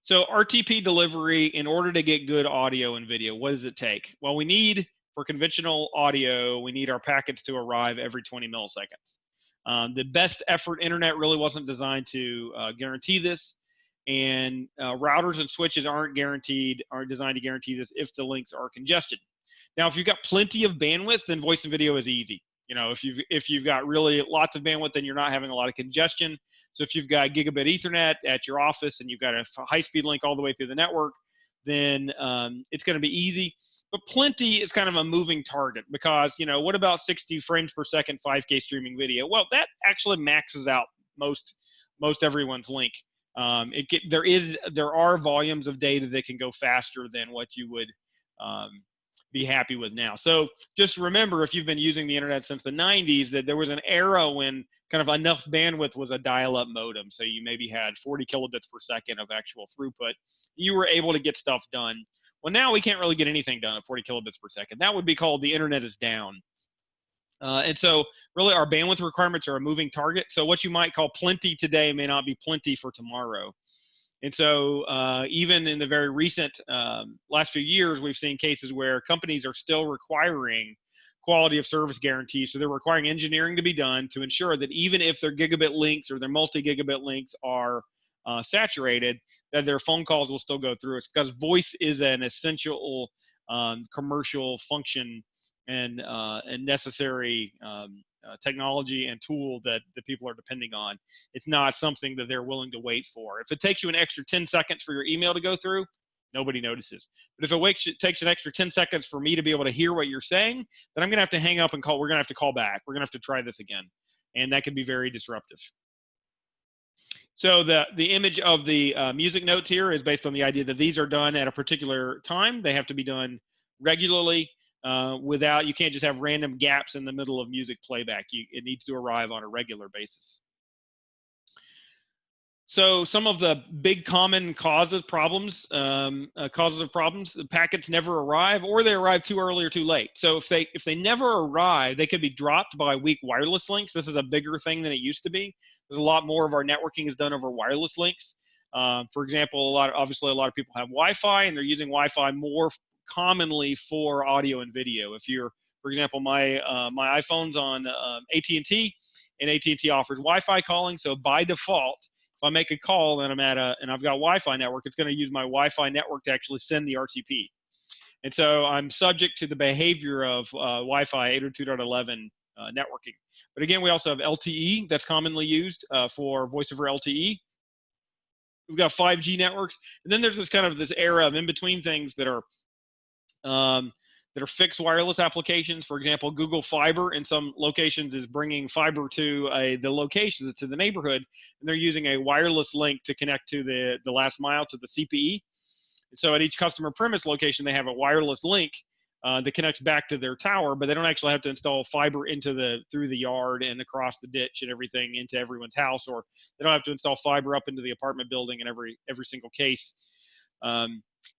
So RTP delivery, in order to get good audio and video, what does it take? Well, for conventional audio, we need our packets to arrive every 20 milliseconds. The best effort internet really wasn't designed to guarantee this, and routers and switches aren't designed to guarantee this if the links are congested. Now, if you've got plenty of bandwidth, then voice and video is easy. If you've got really lots of bandwidth, then you're not having a lot of congestion. So if you've got gigabit Ethernet at your office and you've got a high-speed link all the way through the network, then it's going to be easy. But plenty is kind of a moving target because, what about 60 frames per second 5K streaming video? Well, that actually maxes out most everyone's link. There are volumes of data that can go faster than what you would be happy with now. So just remember, if you've been using the internet since the 90s, that there was an era when kind of enough bandwidth was a dial-up modem. So you maybe had 40 kilobits per second of actual throughput. You were able to get stuff done. Well, now we can't really get anything done at 40 kilobits per second. That would be called the internet is down. And so really our bandwidth requirements are a moving target. So what you might call plenty today may not be plenty for tomorrow. And so even in the very recent last few years, we've seen cases where companies are still requiring quality of service guarantees. So they're requiring engineering to be done to ensure that even if their gigabit links or their multi-gigabit links are saturated, that their phone calls will still go through. It's because voice is an essential commercial function and necessary technology and tool that the people are depending on. It's not something that they're willing to wait for. If it takes you an extra 10 seconds for your email to go through, nobody notices. But if it takes an extra 10 seconds for me to be able to hear what you're saying, then I'm going to have to hang up and call. We're going to have to call back. We're going to have to try this again. And that can be very disruptive. So the image of the music notes here is based on the idea that these are done at a particular time. They have to be done regularly. You can't just have random gaps in the middle of music playback. It needs to arrive on a regular basis. So some of the big common causes of problems, the packets never arrive, or they arrive too early or too late. So if they never arrive, they could be dropped by weak wireless links. This is a bigger thing than it used to be. There's a lot more of our networking is done over wireless links. For example, obviously a lot of people have Wi-Fi, and they're using Wi-Fi more commonly for audio and video. For example, my iPhone's on AT&T, and AT&T offers Wi-Fi calling. So by default, if I make a call and I've got Wi-Fi network, it's going to use my Wi-Fi network to actually send the RTP. And so I'm subject to the behavior of Wi-Fi 802.11 networking. But again, we also have LTE that's commonly used for voice over LTE. We've got 5G networks, and then there's this era of in-between things that are fixed wireless applications. For example, Google Fiber in some locations is bringing fiber to the location, to the neighborhood, and they're using a wireless link to connect to the last mile to the CPE. And so at each customer premise location, they have a wireless link that connects back to their tower, but they don't actually have to install fiber through the yard and across the ditch and everything into everyone's house, or they don't have to install fiber up into the apartment building in every single case.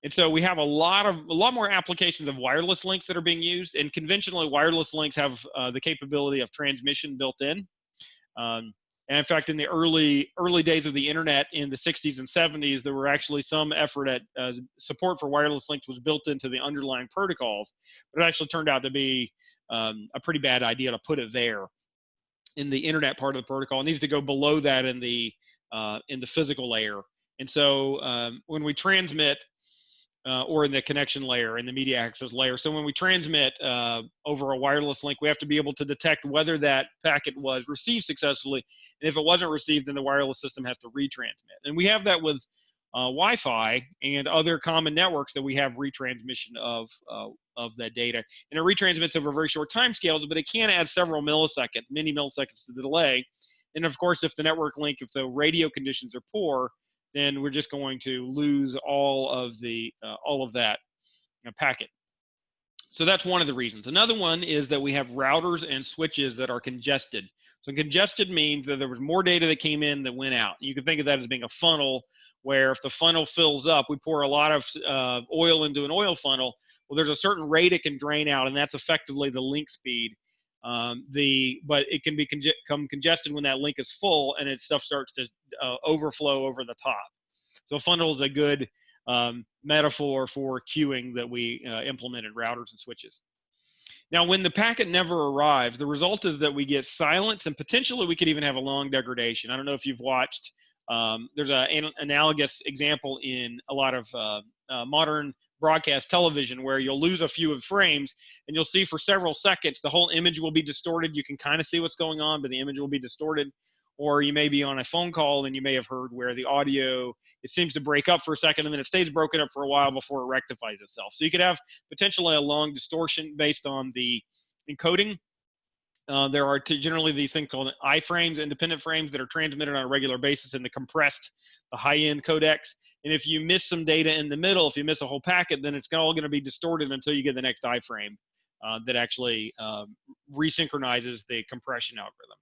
And so we have a lot more applications of wireless links that are being used, and conventionally wireless links have the capability of transmission built in. And in fact, in the early days of the internet in the 60s and 70s, there were actually some effort at support for wireless links was built into the underlying protocols, but it actually turned out to be a pretty bad idea to put it there in the internet part of the protocol. It needs to go below that in the physical layer. And so when we transmit, or in the connection layer, in the media access layer. So when we transmit over a wireless link, we have to be able to detect whether that packet was received successfully. And if it wasn't received, then the wireless system has to retransmit. And we have that with Wi-Fi and other common networks that we have retransmission of that data. And it retransmits over very short time scales, but it can add many milliseconds to the delay. And of course, if the radio conditions are poor, then we're just going to lose all of that packet. So that's one of the reasons. Another one is that we have routers and switches that are congested. So congested means that there was more data that came in that went out. You can think of that as being a funnel, where if the funnel fills up, we pour a lot of oil into an oil funnel. Well, there's a certain rate it can drain out, and that's effectively the link speed. But it can become congested when that link is full and stuff starts to overflow over the top. So a funnel is a good metaphor for queuing that we implement in routers and switches. Now, when the packet never arrives, the result is that we get silence, and potentially we could even have a long degradation. I don't know if you've watched, there's an analogous example in a lot of modern broadcast television where you'll lose a few of frames, and you'll see for several seconds the whole image will be distorted. You can kind of see what's going on, but the image will be distorted. Or you may be on a phone call and you may have heard where the audio, it seems to break up for a second and then it stays broken up for a while before it rectifies itself. So you could have potentially a long distortion based on the encoding. There are generally these things called iframes, independent frames, that are transmitted on a regular basis in the compressed, the high-end codecs. And if you miss some data in the middle, if you miss a whole packet, then it's all going to be distorted until you get the next iframe that actually resynchronizes the compression algorithm.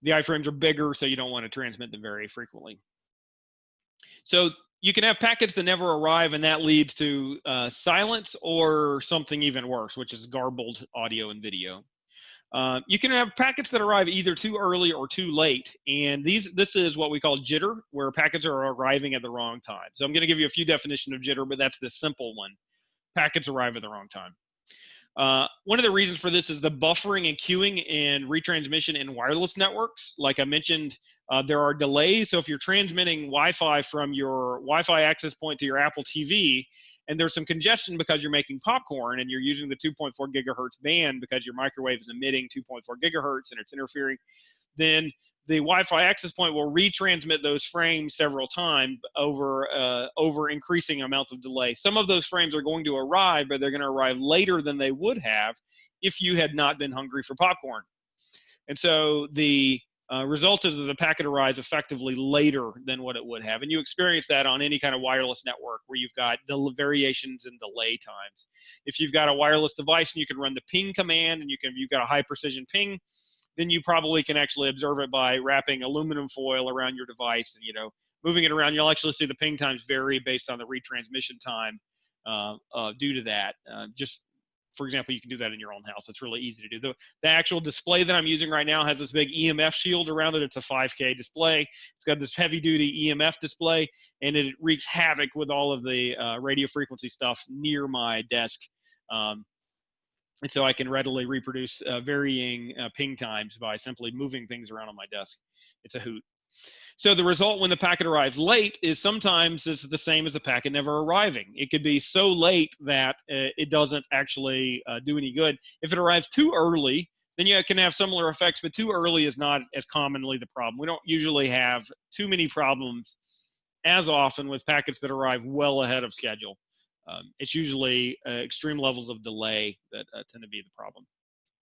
The iframes are bigger, so you don't want to transmit them very frequently. So you can have packets that never arrive, and that leads to silence or something even worse, which is garbled audio and video. You can have packets that arrive either too early or too late, and this is what we call jitter, where packets are arriving at the wrong time. So I'm going to give you a few definitions of jitter, but that's the simple one. Packets arrive at the wrong time. One of the reasons for this is the buffering and queuing and retransmission in wireless networks. Like I mentioned, there are delays. So if you're transmitting Wi-Fi from your Wi-Fi access point to your Apple TV, and there's some congestion because you're making popcorn and you're using the 2.4 gigahertz band because your microwave is emitting 2.4 gigahertz and it's interfering, then the Wi-Fi access point will retransmit those frames several times over increasing amounts of delay. Some of those frames are going to arrive, but they're going to arrive later than they would have if you had not been hungry for popcorn. And so the result is that the packet arrives effectively later than what it would have. And you experience that on any kind of wireless network where you've got variations in delay times. If you've got a wireless device and you can run the ping command and you've got a high precision ping, then you probably can actually observe it by wrapping aluminum foil around your device and, moving it around. You'll actually see the ping times vary based on the retransmission time due to that. Just for example, you can do that in your own house. It's really easy to do. The actual display that I'm using right now has this big EMF shield around it. It's a 5K display. It's got this heavy-duty EMF display, and it wreaks havoc with all of the radio frequency stuff near my desk. And so I can readily reproduce varying ping times by simply moving things around on my desk. It's a hoot. So the result when the packet arrives late is sometimes it's the same as the packet never arriving. It could be so late that it doesn't actually do any good. If it arrives too early, then you can have similar effects, but too early is not as commonly the problem. We don't usually have too many problems as often with packets that arrive well ahead of schedule. It's usually extreme levels of delay that tend to be the problem.